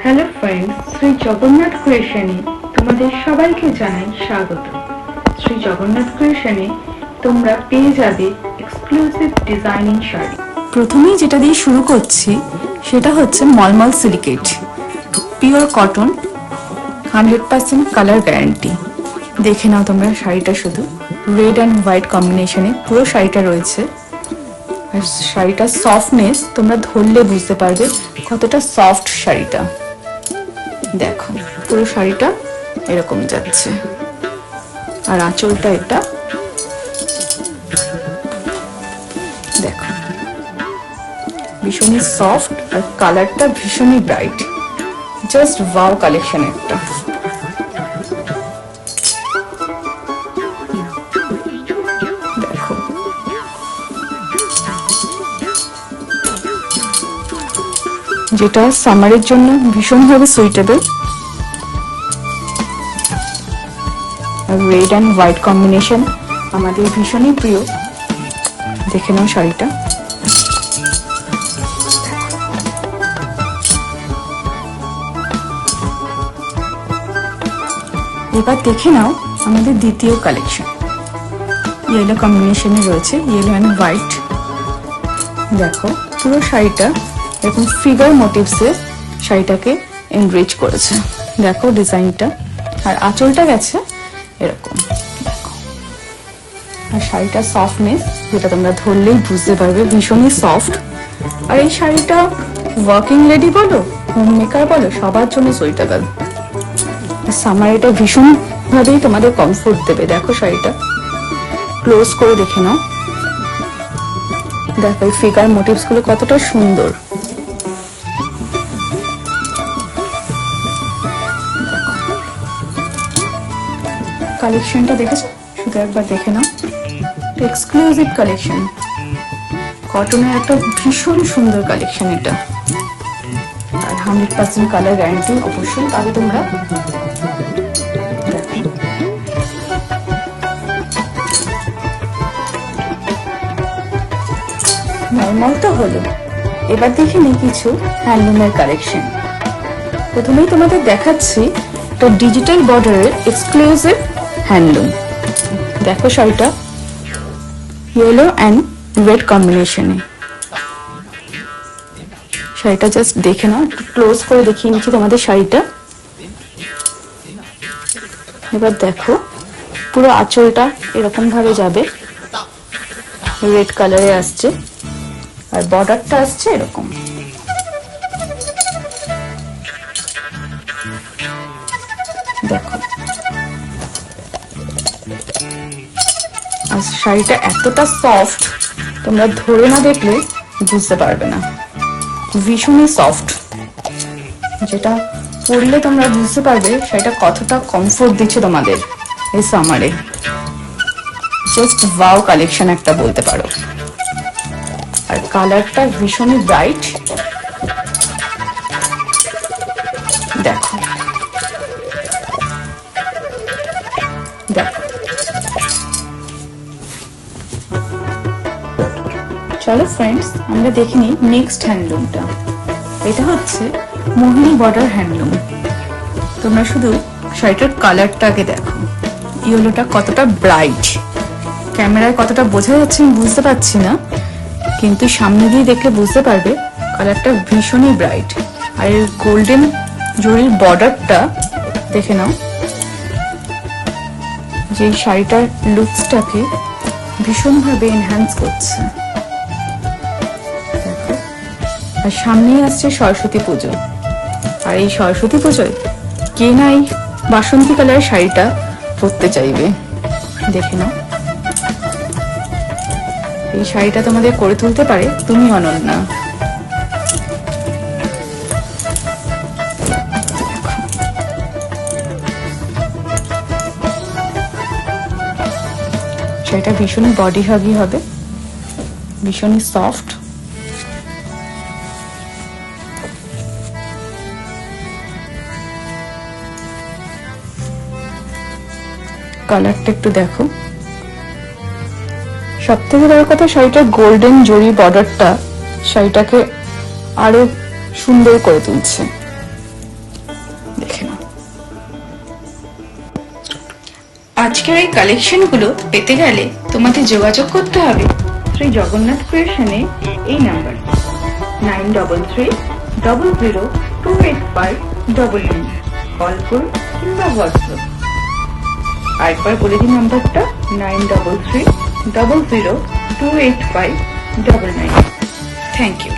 Hello friends, Shri Jagannath ক্রিয়েশনে তোমাদের সবাইকে জানাই স্বাগত। শ্রী জগন্নাথ ক্রিয়েশনে তোমরা পেয়ে যাবে এক্সক্লুসিভ ডিজাইনিং শাড়ি। প্রথমেই যেটা দিয়ে শুরু করছি সেটা হচ্ছে মলমল সিলিকেট, পিওর কটন, 100% কালার গ্যারান্টি। দেখে নাও তোমরা শাড়িটা, শুধু রেড অ্যান্ড হোয়াইট কম্বিনেশনে পুরো শাড়িটা রয়েছে। আর শাড়িটার সফটনেস তোমরা ধরলে বুঝতে পারবে কতটা সফট শাড়িটা। দেখো পুরো শাড়িটা এরকম যাচ্ছে, আর আঁচলটা এটা দেখো ভীষণই সফট, আর কালারটা ভীষণই ব্রাইট। জাস্ট ওয়াও কালেকশন একটা। দেখো যেটা সামারের জন্য ভীষণভাবে suitable. Red and white combination আমাদের ভীষণই প্রিয়। দেখে নাও শাড়িটা। এবার দেখে নাও আমাদের দ্বিতীয় কালেকশন। ইয়েলো কম্বিনেশনে রয়েছে, ইয়েলো অ্যান্ড হোয়াইট। দেখো পুরো শাড়িটা এরকম ফিগার মোটিভসে শাড়িটাকে এনরিচ করেছে। দেখো ডিজাইনটা, আর আঁচলটা গেছে এরকম। দেখো আর শাড়িটার সফটনেস যেটা তোমরা ধরলেই বুঝতে পারবে, ভীষণই সফট। আর এই শাড়িটা ওয়ার্কিং লেডি বলো, হোম মেকার বলো, সবার জন্য সুইটেবল। সামার এটা ভীষণ ভাবেই তোমাদের কমফোর্ট দেবে। দেখো শাড়িটা ক্লোজ করে দেখে নাও। দেখো এই ফিগার মোটিভস গুলো কতটা সুন্দর। কালেকশনটা দেখেছো? শুধু একবার দেখে নাও। এক্সক্লুসিভ কালেকশন, কটনের একটা ভীষণ সুন্দর কালেকশন এটা। আর 100% কালার গ্যারান্টি অবশ্যই পাবে তোমরা। নর্মাল তো হলো, এবার দেখে নিই কিছু হ্যান্ডলুমের কালেকশন। প্রথমেই তোমাদের দেখাচ্ছি একটা ডিজিটাল বর্ডারের এক্সক্লুসিভ হ্যান্ডলুম। দেখো শাড়িটা ইয়েলো অ্যান্ড রেড কম্বিনেশনে। শাড়িটা জাস্ট দেখে নাও, একটু ক্লোজ করে দেখিয়ে নিচ্ছি তোমাদের শাড়িটা। এবার দেখো পুরো আঁচলটা এরকম ভাবে যাবে, রেড কালারে আসছে, আর বর্ডারটা আসছে এরকম। দেখো আর শাড়িটা এতটা সফট, তোমরা ধরে না দেখলে বুঝতে পারবে না। ভীষণই সফট, যেটা পরলে তোমরা বুঝতে পারবে শাড়িটা কতটা কমফোর্ট দিচ্ছে তোমাদের এই সামারে। জাস্ট ওয়াও কালেকশন একটা বলতে পারো। আর কালারটা ভীষণই ব্রাইট। দেখো দেখো চলো ফ্রেন্ডস, আমরা দেখে নিই নেক্সট হ্যান্ডলুমটা। এটা হচ্ছে মোহিনী বর্ডার হ্যান্ডলুম। তোমরা শুধু শাড়িটার কালারটাকে দেখো, ইয়েলোটা কতটা ব্রাইট। ক্যামেরায় কতটা বোঝা যাচ্ছে আমি বুঝতে পারছি না, কিন্তু সামনে দিয়ে দেখলে বুঝতে পারবে কালারটা ভীষণই ব্রাইট। আর এর গোল্ডেন জরির বর্ডারটা দেখে নাও, যে শাড়িটার লুকসটাকে ভীষণভাবে এনহ্যান্স করছে। দেখো আর সামনেই আসছে সরস্বতী পুজো, আর এই সরস্বতী পুজোয় কে নাই বাসন্তী কালারের শাড়িটা পরতে চাইবে। দেখে নাও এই শাড়িটা তোমাদের করে তুলতে পারে তুমি অনন্যা। শাড়িটা ভীষণই বডি হাগি হবে, ভীষণই সফট। কালারটা একটু দেখো। সব থেকে বড় কথা, শাড়িটার গোল্ডেন জরি বর্ডারটা শাড়িটাকে আরো সুন্দর করে তুলছে। দেখে নাও। আজকের এই কালেকশনগুলো পেতে গেলে তোমাদের যোগাযোগ করতে হবে শ্রী জগন্নাথ ক্রিয়েশনে এই নাম্বার 9300028599। কল করুন কিংবা হোয়াটসঅ্যাপ। আরেকবার বলে দিন নাম্বারটা 9300028599। Thank you.